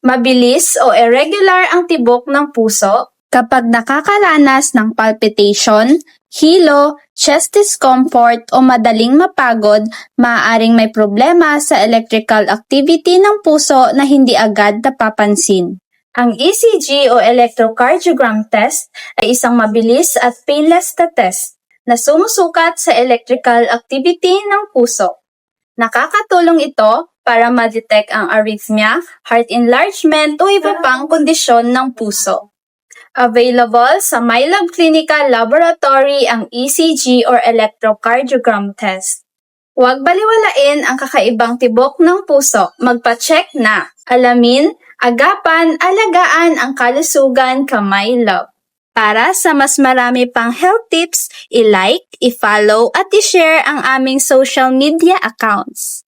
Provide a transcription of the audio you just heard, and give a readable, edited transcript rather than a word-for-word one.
Mabilis o irregular ang tibok ng puso kapag nakakaranas ng palpitation, hilo, chest discomfort o madaling mapagod, maaaring may problema sa electrical activity ng puso na hindi agad napapansin. Ang ECG o electrocardiogram test ay isang mabilis at painless na test na sumusukat sa electrical activity ng puso. Nakakatulong ito para ma-detect ang arrhythmia, heart enlargement o iba pang kondisyon ng puso. Available sa MyLab Clinical Laboratory ang ECG or electrocardiogram test. Huwag baliwalain ang kakaibang tibok ng puso. Magpa-check na. Alamin, agapan, alagaan ang kalusugan ka MyLab. Para sa mas marami pang health tips, i-like, i-follow at i-share ang aming social media accounts.